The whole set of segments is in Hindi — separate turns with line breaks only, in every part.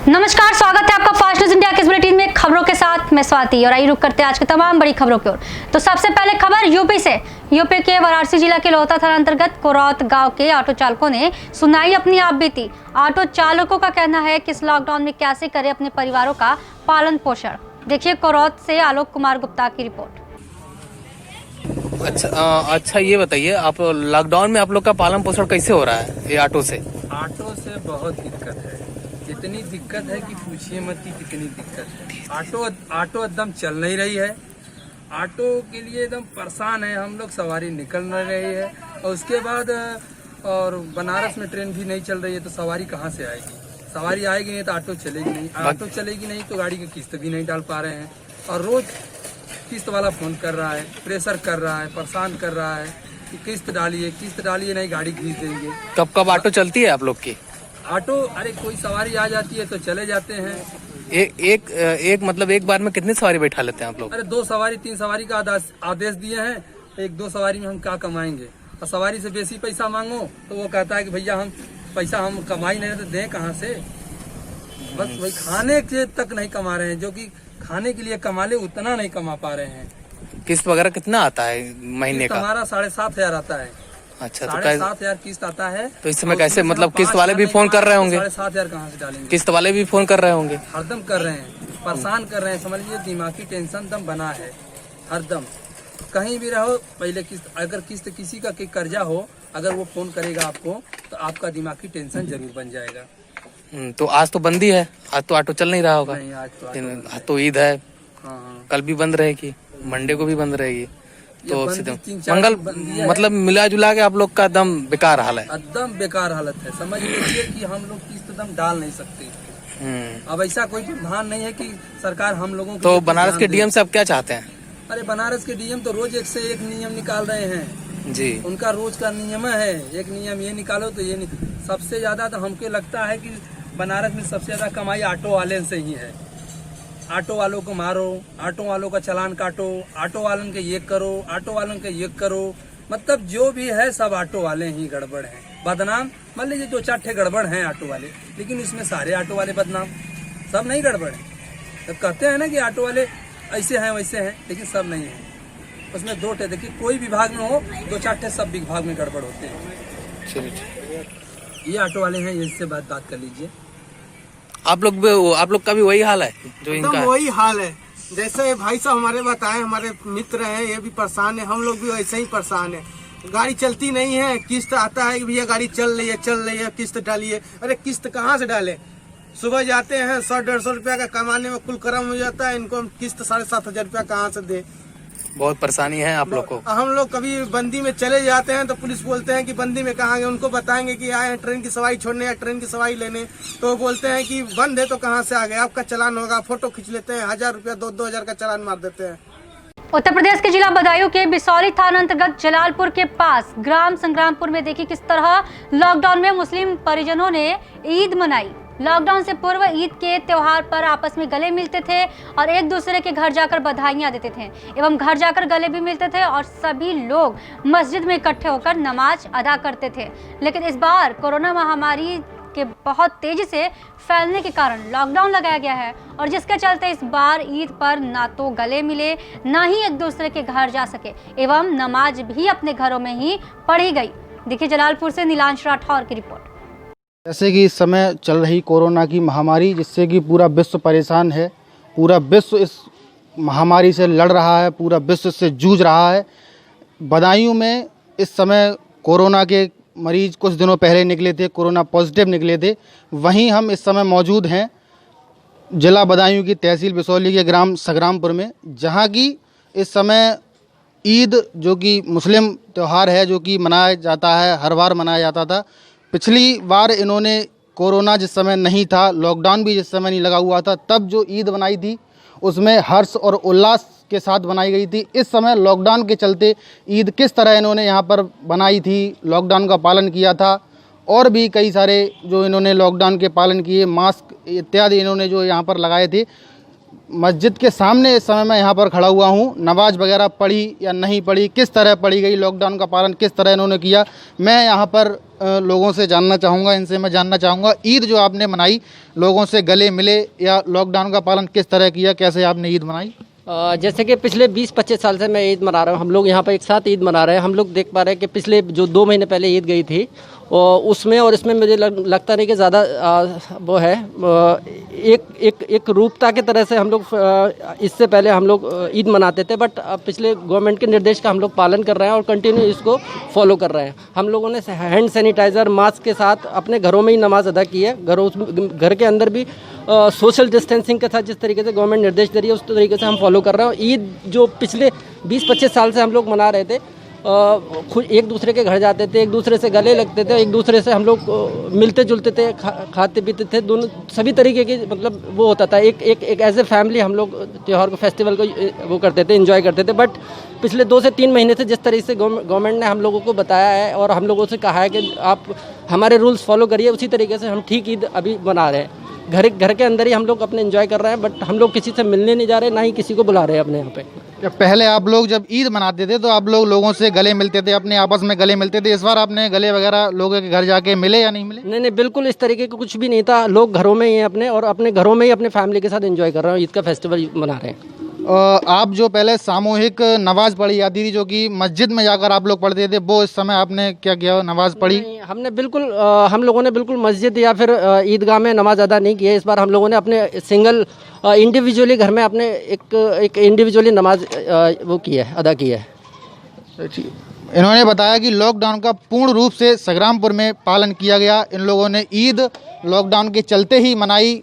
नमस्कार, स्वागत है आपका फास्ट न्यूज इंडिया के इस बुलेटिन में खबरों के साथ मैं स्वाति। और आइए रुक करते हैं आज की तमाम बड़ी खबरों की ओर। तो सबसे पहले खबर यूपी से। यूपी के वाराणसी जिला के लोहता थाना अंतर्गत कोरौत गांव के ऑटो चालकों ने सुनाई अपनी आप बीती। ऑटो चालकों का कहना है कि इस लॉकडाउन में कैसे करें अपने परिवारों का पालन पोषण। देखिए कोरौत से आलोक कुमार गुप्ता की रिपोर्ट।
अच्छा ये बताइए, आप लॉकडाउन में आप लोग का पालन पोषण कैसे हो रहा है ये ऑटो से?
ऑटो से बहुत दिक्कत है, इतनी दिक्कत है कि पूछिए मत कि कितनी दिक्कत है। ऑटो एकदम चल नहीं रही है। ऑटो के लिए एकदम परेशान है हम लोग, सवारी निकल नहीं रही है। और उसके बाद और बनारस में ट्रेन भी नहीं चल रही है, तो सवारी कहाँ से आएगी? सवारी आएगी नहीं तो ऑटो चलेगी नहीं, ऑटो चलेगी नहीं तो गाड़ी की किस्त भी नहीं डाल पा रहे हैं। और रोज किस्त वाला फोन कर रहा है, प्रेशर कर रहा है, परेशान कर रहा है कि किस्त डालिए नहीं गाड़ी खींच देंगे।
कब कब ऑटो चलती है आप लोग की?
ऑटो अरे कोई सवारी आ जाती है तो चले जाते हैं।
एक मतलब एक बार में कितनी सवारी बैठा लेते हैं आप लोग?
अरे 2 सवारी 3 सवारी का आदेश दिए हैं, 1-2 सवारी में हम क्या कमाएंगे? और सवारी से बेसी पैसा मांगो तो वो कहता है कि भैया हम पैसा हम कमाई नहीं तो दें कहाँ से? बस वही खाने के तक नहीं कमा रहे हैं, जो कि खाने के लिए कमा ले उतना नहीं कमा पा रहे हैं।
किस्त वगैरह कितना आता है महीने का?
हमारा 7,500 आता है।
अच्छा, तो
7,500 किस्त आता है।
तो इस समय कैसे, मतलब किस्त वाले भी फोन कर रहे होंगे?
7,500 कहाँ से डालेंगे?
किस्त वाले भी फोन कर रहे होंगे?
हरदम कर रहे हैं, परेशान कर रहे हैं। समझ लीजिए दिमागी टेंशन दम बना है हरदम। कहीं भी रहो पहले किस्त, अगर किस्त किसी का कर्जा हो, अगर वो फोन करेगा आपको तो आपका दिमागी टेंशन जरूर बन जाएगा।
तो आज तो बंदी है, आज तो ऑटो चल नहीं रहा होगा।
नहीं,
आज तो ईद है,
हाँ।
कल भी बंद रहेगी, मंडे को भी बंद रहेगी। तो
बंदी 3-4
मंगल
बंदी है।
मतलब मिला जुला के आप लोग का एकदम बेकार हाल है।
एकदम बेकार हालत है। समझ लीजिए कि हम लोग किस्त दम डाल नहीं सकते। अब ऐसा कोई प्रावधान नहीं है कि सरकार हम लोगों को।
तो बनारस के डीएम से आप क्या चाहते हैं?
अरे बनारस के डीएम तो रोज एक से एक नियम निकाल रहे हैं
जी।
उनका रोज का नियम है, एक नियम ये निकालो तो ये सबसे ज्यादा तो हमको लगता है कि बनारस में सबसे ज्यादा कमाई ऑटो वाले से ही है। ऑटो वालों को मारो, ऑटो वालों का चालान काटो, ऑटो वालों के ये करो, ऑटो वालों के ये करो। मतलब जो भी है सब ऑटो वाले ही गड़बड़ हैं, बदनाम। मान लीजिए 2-4 ठे गड़बड़ हैं ऑटो वाले, लेकिन इसमें सारे ऑटो वाले बदनाम, सब नहीं गड़बड़ है। तो कहते हैं ना कि ऑटो वाले ऐसे हैं वैसे हैं, लेकिन सब नहीं है। उसमें 2 ठे, देखिए कोई विभाग में हो 2-4 ठे सब विभाग में गड़बड़ होते हैं।
चलिए,
ये ऑटो वाले हैं, इससे बात कर लीजिए।
आप लोग का भी वही हाल है जो इनका है?
वही हाल है, जैसे भाई साहब हमारे बताए, हमारे मित्र हैं, ये भी परेशान है, हम लोग भी वैसे ही परेशान है। गाड़ी चलती नहीं है, किस्त आता है कि भैया गाड़ी चल रही है किस्त डालिए। अरे किस्त कहाँ से डाले? सुबह जाते हैं 100-150 रुपया का कमाने में कुल कर्म हो जाता है, इनको हम किस्त 7,500 रुपया कहाँ से दे?
बहुत परेशानी है आप लोग को।
हम लोग कभी बंदी में चले जाते हैं तो पुलिस बोलते हैं कि बंदी में कहाँ गए, उनको बताएंगे कि आए हैं ट्रेन की सवारी छोड़ने या ट्रेन की सवारी लेने, तो वो बोलते हैं कि बंद है तो कहाँ से आ गए, आपका चालान होगा। फोटो खींच लेते हैं, 1,000 रुपया 2,000 का चालान मार देते हैं।
उत्तर प्रदेश के जिला बदायूं के बिसौली थाना अंतर्गत जलालपुर के पास ग्राम संग्रामपुर में देखिए किस तरह लॉकडाउन में मुस्लिम परिजनों ने ईद मनाई। लॉकडाउन से पूर्व ईद के त्योहार पर आपस में गले मिलते थे और एक दूसरे के घर जाकर बधाइयां देते थे एवं घर जाकर गले भी मिलते थे और सभी लोग मस्जिद में इकट्ठे होकर नमाज अदा करते थे। लेकिन इस बार कोरोना महामारी के बहुत तेजी से फैलने के कारण लॉकडाउन लगाया गया है और जिसके चलते इस बार ईद पर ना तो गले मिले, ना ही एक दूसरे के घर जा सके एवं नमाज भी अपने घरों में ही पढ़ी गई। देखिए जलालपुर से नीलांश राठौर की रिपोर्ट।
जैसे कि इस समय चल रही कोरोना की महामारी, जिससे कि पूरा विश्व परेशान है, पूरा विश्व इस महामारी से लड़ रहा है, पूरा विश्व से जूझ रहा है। बदायूं में इस समय कोरोना के मरीज कुछ दिनों पहले निकले थे, कोरोना पॉजिटिव निकले थे। वहीं हम इस समय मौजूद हैं जिला बदायूं की तहसील बिसौली के ग्राम संग्रामपुर में, जहां की इस समय ईद जो कि मुस्लिम त्यौहार है, जो कि मनाया जाता है, हर बार मनाया जाता था। पिछली बार इन्होंने कोरोना जिस समय नहीं था, लॉकडाउन भी जिस समय नहीं लगा हुआ था, तब जो ईद बनाई थी उसमें हर्ष और उल्लास के साथ बनाई गई थी। इस समय लॉकडाउन के चलते ईद किस तरह इन्होंने यहाँ पर बनाई थी, लॉकडाउन का पालन किया था, और भी कई सारे जो इन्होंने लॉकडाउन के पालन किए, मास्क इत्यादि इन्होंने जो यहाँ पर लगाए थे, मस्जिद के सामने इस समय मैं यहाँ पर खड़ा हुआ हूँ। नमाज वगैरह पढ़ी या नहीं पढ़ी, किस तरह पढ़ी गई, लॉकडाउन का पालन किस तरह इन्होंने किया, मैं यहाँ पर लोगों से जानना चाहूँगा। इनसे मैं जानना चाहूँगा ईद जो आपने मनाई, लोगों से गले मिले या लॉकडाउन का पालन किस तरह किया, कैसे आपने ईद मनाई?
जैसे कि पिछले 20-25 साल से मैं ईद मना रहा हूँ। हम लोग यहाँ पर एक साथ ईद मना रहे हैं। हम लोग देख पा रहे हैं कि पिछले जो 2 महीने पहले ईद गई थी उसमें और इसमें मुझे लगता नहीं कि ज़्यादा वो है। एक रूपता की तरह से हम लोग इससे पहले हम लोग ईद मनाते थे, बट पिछले गवर्नमेंट के निर्देश का हम लोग पालन कर रहे हैं और कंटिन्यू इसको फॉलो कर रहे हैं। हम लोगों ने हैंड सैनिटाइज़र, मास्क के साथ अपने घरों में ही नमाज अदा की है। घर के अंदर भी सोशल डिस्टेंसिंग के साथ जिस तरीके से गवर्नमेंट निर्देश दे रही है उस तरीके से हम फॉलो कर रहे हैं। ईद जो पिछले 20-25 साल से हम लोग मना रहे थे, खुद एक दूसरे के घर जाते थे, एक दूसरे से गले लगते थे, एक दूसरे से हम लोग मिलते जुलते थे, खाते पीते थे, दोनों सभी तरीके की मतलब वो होता था। एक एज ए फैमिली हम लोग त्यौहार को, फेस्टिवल को वो करते थे, एंजॉय करते थे। बट पिछले 2 से 3 महीने से जिस तरीके से गवर्नमेंट ने हम लोगों को बताया है और हम लोगों से कहा है कि आप हमारे रूल्स फॉलो करिए, उसी तरीके से हम ठीक ईद अभी मना रहे हैं। घर के अंदर ही हम लोग अपने एंजॉय कर रहे हैं, बट हम लोग किसी से मिलने नहीं जा रहे, ना ही किसी को बुला रहे हैं अपने यहाँ पे।
पहले आप लोग जब ईद मनाते थे तो आप लोगों से गले मिलते थे, अपने आपस में गले मिलते थे। इस बार आपने गले वगैरह लोगों के घर जाके मिले या नहीं मिले?
नहीं, बिल्कुल इस तरीके का कुछ भी नहीं था। लोग घरों में ही हैं अपने, और अपने घरों में ही अपने फैमिली के साथ एंजॉय कर रहे हैं, ईद का फेस्टिवल मना रहे हैं।
आप जो पहले सामूहिक नमाज पढ़ी जाती थी, जो कि मस्जिद में जाकर आप लोग पढ़ते थे, वो इस समय आपने क्या किया, नमाज पढ़ी?
हमने बिल्कुल हम लोगों ने बिल्कुल मस्जिद या फिर ईदगाह में नमाज अदा नहीं की है। इस बार हम लोगों ने अपने सिंगल इंडिविजुअली घर में अपने एक इंडिविजुअली नमाज वो की है, अदा की है।
इन्होंने बताया कि लॉकडाउन का पूर्ण रूप से संग्रामपुर में पालन किया गया। इन लोगों ने ईद लॉकडाउन के चलते ही मनाई,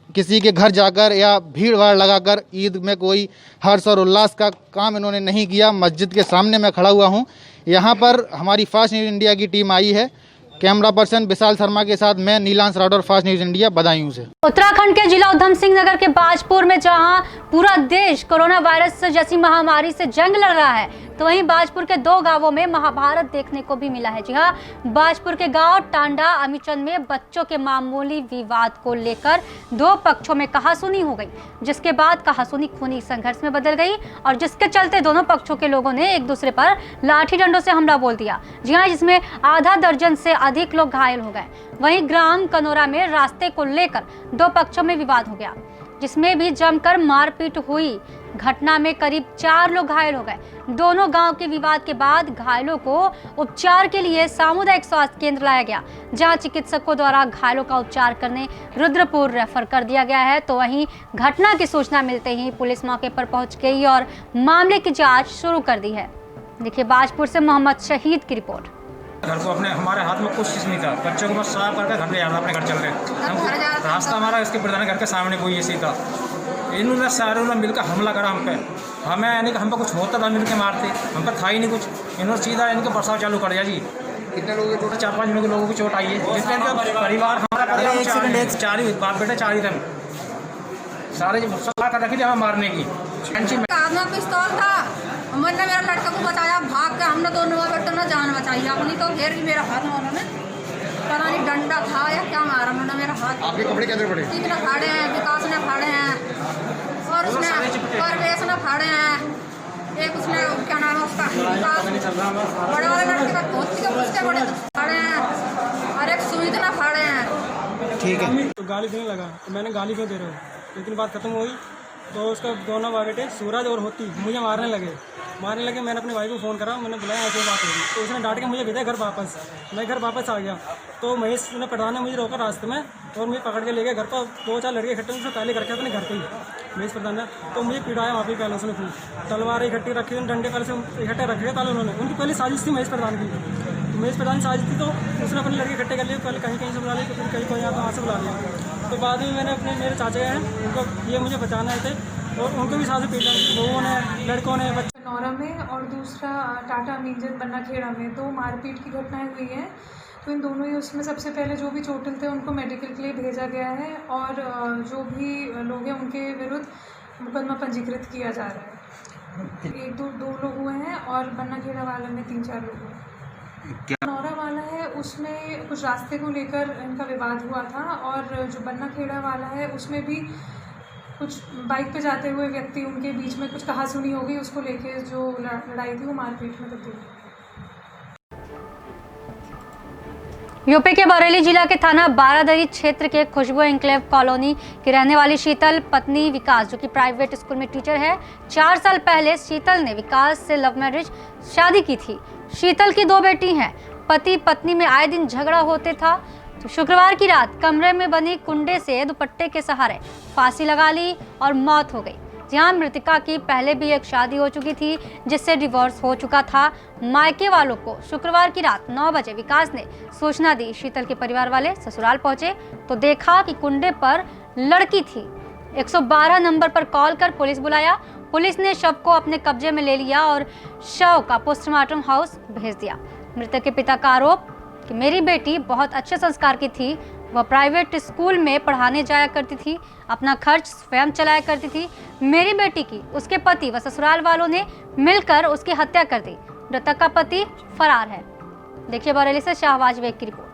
किसी के घर जाकर या भीड़ भाड़ लगाकर ईद में कोई हर्ष और उल्लास का काम इन्होंने नहीं किया। मस्जिद के सामने मैं खड़ा हुआ हूँ। यहाँ पर हमारी फास्ट न्यूज़ इंडिया की टीम आई है। कैमरा पर्सन विशाल शर्मा के साथ मैं Nilansh Rathore, fast news India, Budaun से।
उत्तराखंड के जिला उधम सिंह नगर के बाजपुर में जहां पूरा देश कोरोना वायरस जैसी महामारी से जंग लड़ रहा है, तो वहीं बाजपुर के 2 गांवों में महाभारत देखने को भी मिला है। जी हां, बाजपुर के गांव टांडा अमीचंद में बच्चों के मामूली विवाद को लेकर 2 पक्षों में कहासुनी हो गई, जिसके बाद कहासुनी खूनी संघर्ष में बदल गई और जिसके चलते दोनों पक्षों के लोगों ने एक दूसरे पर लाठी डंडों से हमला बोल दिया। जी हां, जिसमें आधा दर्जन से अधिक लोग घायल हो गए। वहीं ग्राम कनोरा में रास्ते को लेकर 2 पक्षों में विवाद हो गया, जिसमें भी जमकर मारपीट हुई। घटना में करीब 4 लोग घायल हो गए। दोनों गांव के विवाद के बाद घायलों को उपचार के लिए सामुदायिक स्वास्थ्य केंद्र लाया गया, जहां चिकित्सकों द्वारा घायलों का उपचार करने रुद्रपुर रेफर कर दिया गया है। तो वहीं घटना की सूचना मिलते ही पुलिस मौके पर पहुंच गई और मामले की जाँच शुरू कर दी है। देखिए बाजपुर से मोहम्मद शहीद की रिपोर्ट।
घर को अपने हमारे हाथ में कुछ चीज़ नहीं था, बच्चों को बस साफ करके घर ले जाना, अपने घर चल रहे। हम रास्ता हमारा इसके प्रधान घर के सामने कोई ऐसी था। इन्होंने सारे ने मिलकर हमला करा हम पे। हमें यानी कि हम पे कुछ होता था मिलकर मारते, हम पे था ही नहीं कुछ। इन्होंने सीधा इनके बरसाव चालू कर दिया जी। कितने लोगों की चोट? 4-5 लोगों की चोट आई है, जिसमें इनका परिवार हमारा 4 ही बाप बेटे 4 ही थे। सारे जो सलाह कर रखी थी हमें मारने की।
पिस्तौल था, मैंने मेरा लड़का को बचाया, भाग के हमने दोनों बेटों ने जान बचाई अपनी। तो फिर भी मेरा हाथ में उन्होंने पता नहीं डंडा था या क्या मारा उन्होंने मेरा हाथ। आपके कपड़े कैसे पड़े? 3 ने फाड़े हैं, विकास ने फाड़े हैं और उसने परवेश ने फाड़े हैं। एक उसने क्या नाम है उसका, बड़े वाले लड़के का धोती के उसके बड़े फाड़े हैं और एक सुमित ने फाड़े हैं।
ठीक है।
तो गाली देने लगा, तो मैंने गाली क्यों दे रहे हो, लेकिन बात खत्म हुई तो उसका दोनों बेटे सूरज और होती मुझे मारने लगे। मैंने अपने भाई को फ़ोन करा, मैंने बुलाया ऐसे बात होगी, तो उसने डांट के मुझे भेजा घर वापस। मैं घर वापस आ गया तो महेश ने प्रधान ने मुझे रोका रास्ते में और मुझे पकड़ के ले गया घर पर। 2-4 लड़के इकट्ठे उनसे पहले करके अपने घर पे ही महेश प्रधान ने तो मुझे पिटाया वहाँ पे। पहले उसने खूब तलवार इकट्ठी रखी, डंडे पहले से इकट्ठे रखे थे उन्होंने। उनकी पहले साजिश थी महेश प्रधान की, तो महेश प्रधान साजिश थी तो उसने अपने लड़के इकट्ठे कर लिए। पहले कहीं से बुला लिया, तो फिर कहीं वहाँ से बुला लिया। तो बाद में मैंने अपने मेरे चाचा हैं उनको ये मुझे बचाना थे और उनको भी साथ पीटा लोगों ने, लड़कों ने।
नौरा में और दूसरा टाटा अमीनचंद बन्ना खेड़ा में 2 मारपीट की घटनाएं हुई हैं। तो इन दोनों ही उसमें सबसे पहले जो भी चोटिल थे उनको मेडिकल के लिए भेजा गया है और जो भी लोग हैं उनके विरुद्ध मुकदमा पंजीकृत किया जा रहा है। 1-2 लोग हुए हैं और बन्ना खेड़ा वाले में 3-4 लोग हुए। नौरा वाला है उसमें कुछ रास्ते को लेकर इनका विवाद हुआ था और जो बन्ना खेड़ा वाला है उसमें भी कुछ बाइक पे जाते हुए व्यक्ति, उनके बीच में कुछ कहासुनी हो गई, उसको लेके जो लड़ाई थी वो मारपीट में तब्दील हुई।
यूपी के बरेली जिला के थाना बारादरी क्षेत्र के खुशबू एन्क्लेव कॉलोनी की रहने वाली शीतल पत्नी विकास, जो कि प्राइवेट स्कूल में टीचर है, 4 साल पहले शीतल ने विकास से लव मैरिज शादी की थी। शीतल की 2 बेटी हैं। पति पत्नी में आए दिन झगड़ा होते था, तो शुक्रवार की रात कमरे में बनी कुंडे से दुपट्टे के सहारे फांसी लगा ली और मौत हो गई। जहां मृतका की पहले भी एक शादी हो चुकी थी, जिससे डिवोर्स हो चुका था। मायके वालों को शुक्रवार की रात 9 बजे विकास ने सूचना दी। शीतल के परिवार वाले ससुराल पहुंचे तो देखा कि कुंडे पर लड़की थी। 112 नंबर पर कॉल कर पुलिस बुलाया। पुलिस ने शव को अपने कब्जे में ले लिया और शव का पोस्टमार्टम हाउस भेज दिया। मृतक के पिता का आरोप कि मेरी बेटी बहुत अच्छे संस्कार की थी, वह प्राइवेट स्कूल में पढ़ाने जाया करती थी, अपना खर्च स्वयं चलाया करती थी। मेरी बेटी की उसके पति व ससुराल वालों ने मिलकर उसकी हत्या कर दी। मृतक का पति फरार है। देखिए बरेली से शाहबाज बेग की रिपोर्ट।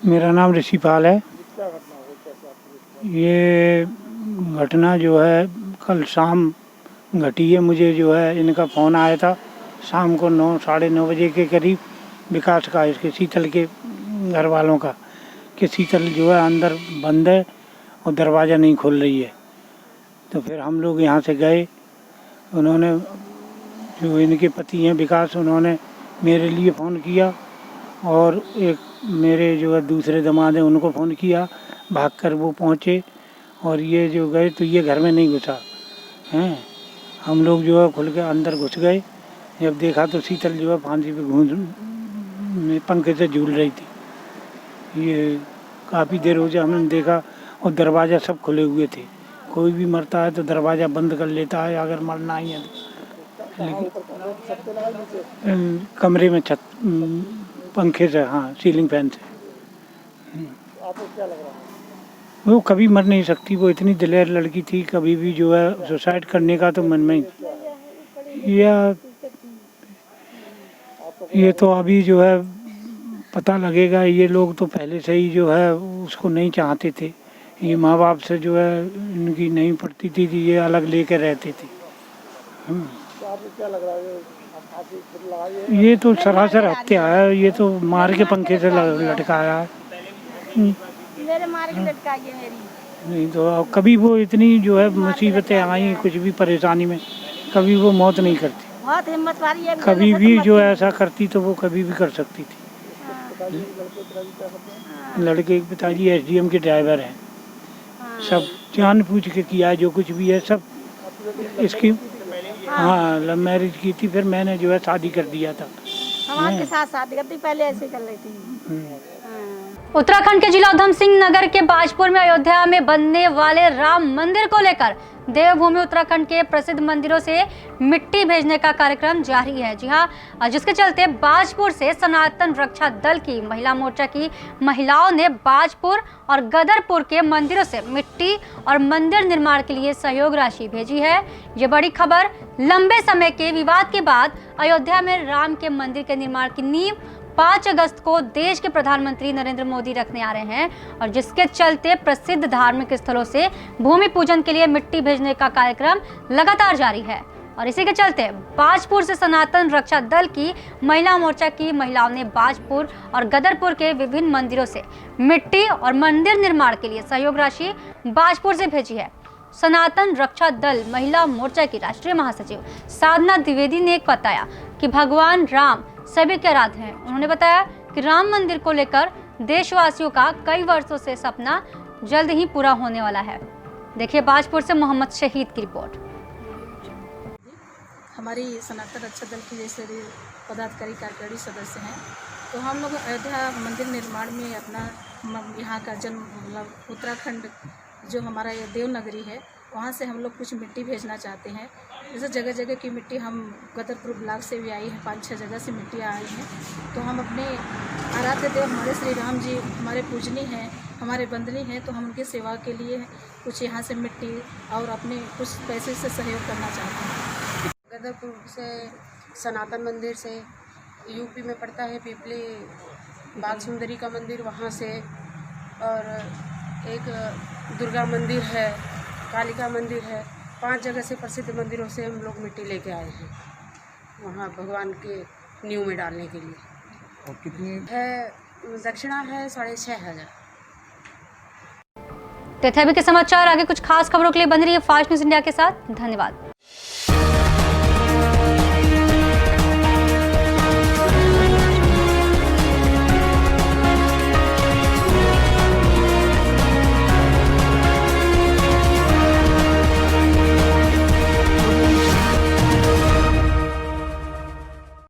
मेरा नाम ऋषिपाल है। ये घटना जो है कल शाम घटी है। मुझे जो है इनका फ़ोन आया था शाम को 9 साढ़े 9 बजे के करीब, विकास का, इसके शीतल के घर वालों का, कि शीतल जो है अंदर बंद है और दरवाज़ा नहीं खोल रही है। तो फिर हम लोग यहाँ से गए। उन्होंने, जो इनके पति हैं विकास, उन्होंने मेरे लिए फ़ोन किया और एक मेरे जो है दूसरे दामाद हैं उनको फ़ोन किया। भागकर वो पहुँचे और ये जो गए तो ये घर में नहीं घुसा हैं। हम लोग जो है खुल के अंदर घुस गए। जब देखा तो शीतल जो है फांसी पे पंखे से झूल रही थी। ये काफ़ी देर हो जाए हमने देखा और दरवाज़ा सब खुले हुए थे। कोई भी मरता है तो दरवाज़ा बंद कर लेता है अगर मरना ही है तो। लेकिन कमरे में छत पंखे से, हाँ, सीलिंग फैन से।
आपको क्या लग रहा है?
वो कभी मर नहीं सकती, वो इतनी दिलेर लड़की थी, कभी भी जो है सुसाइड करने का तो मन में ही। या ये तो अभी जो है पता लगेगा। ये लोग तो पहले से ही जो है उसको नहीं चाहते थे। ये माँ बाप से जो है इनकी नहीं पड़ती थी, ये अलग लेके रहते थे।
तो आपको क्या लग रहा है?
ये तो सरासर हत्या है। ये तो मार के पंखे से लटकाया है।
मेरे मार के लटकाई है मेरी।
नहीं तो कभी वो इतनी जो है मुसीबतें आई, कुछ भी परेशानी में, कभी वो मौत नहीं करती।
बहुत हिम्मत वाली है।
कभी भी जो ऐसा करती तो वो कभी भी कर सकती थी। लड़के के पिताजी SDM के ड्राइवर हैं। सब जान पूछ के किया जो कुछ भी है सब। इसकी हाँ लव मैरिज की थी, फिर मैंने जो है शादी कर दिया था।
हमारे के साथ शादी करती, पहले ऐसे कर रही थी।
उत्तराखंड के जिला उधम सिंह नगर के बाजपुर में अयोध्या में बनने वाले राम मंदिर को लेकर देवभूमि उत्तराखंड के प्रसिद्ध मंदिरों से मिट्टी भेजने का कार्यक्रम जारी है। जी हां, जिसके चलते बाजपुर से सनातन रक्षा दल की महिला मोर्चा की महिलाओं ने बाजपुर और गदरपुर के मंदिरों से मिट्टी और मंदिर निर्माण के लिए सहयोग राशि भेजी है। ये बड़ी खबर लंबे समय के विवाद के बाद अयोध्या में राम के मंदिर के निर्माण की नींव 5 अगस्त को देश के प्रधानमंत्री नरेंद्र मोदी रखने आ रहे हैं और जिसके चलते प्रसिद्ध धार्मिक स्थलों से भूमि पूजन के लिए मिट्टी भेजने का कार्यक्रम लगातार जारी है। और इसी के चलते बाजपुर से सनातन रक्षा दल की महिला मोर्चा की महिलाओं ने बाजपुर और गदरपुर के विभिन्न मंदिरों से मिट्टी और मंदिर निर्माण के लिए सहयोग राशि बाजपुर से भेजी है। सनातन रक्षा दल महिला मोर्चा की राष्ट्रीय महासचिव साधना द्विवेदी ने बताया कि भगवान राम सभी के आराध्य हैं। उन्होंने बताया कि राम मंदिर को लेकर देशवासियों का कई वर्षों से सपना जल्द ही पूरा होने वाला है। देखिए बाजपुर से मोहम्मद शहीद की रिपोर्ट।
हमारी सनातन रक्षा दल की जैसे पदाधिकारी कार्यकारी सदस्य हैं, तो हम लोग अयोध्या मंदिर निर्माण में अपना यहाँ का जन्म मतलब उत्तराखंड जो हमारा ये देवनगरी है, वहाँ से हम लोग कुछ मिट्टी भेजना चाहते हैं। जैसे जगह जगह की मिट्टी हम गदरपुर ब्लॉक से भी आई है, 5-6 जगह से मिट्टी आई है। तो हम अपने आराध्य देव हमारे श्री राम जी हमारे पूजनी हैं, हमारे बंदनी हैं, तो हम उनकी सेवा के लिए कुछ यहाँ से मिट्टी और अपने कुछ पैसे से सहयोग करना चाहते हैं।
गदरपुर से सनातन मंदिर से, यूपी में पड़ता है पिपली बाल सुंदरी का मंदिर, वहाँ से, और एक दुर्गा मंदिर है, कालिका मंदिर है, 5 जगह से प्रसिद्ध मंदिरों से हम लोग मिट्टी लेके आए हैं वहाँ भगवान के नींव में डालने के लिए।
और कितनी
है दक्षिणा है 6,500।
तो थे अभी के समाचार, आगे कुछ खास खबरों के लिए बने रहिए फास्ट न्यूज इंडिया के साथ। धन्यवाद।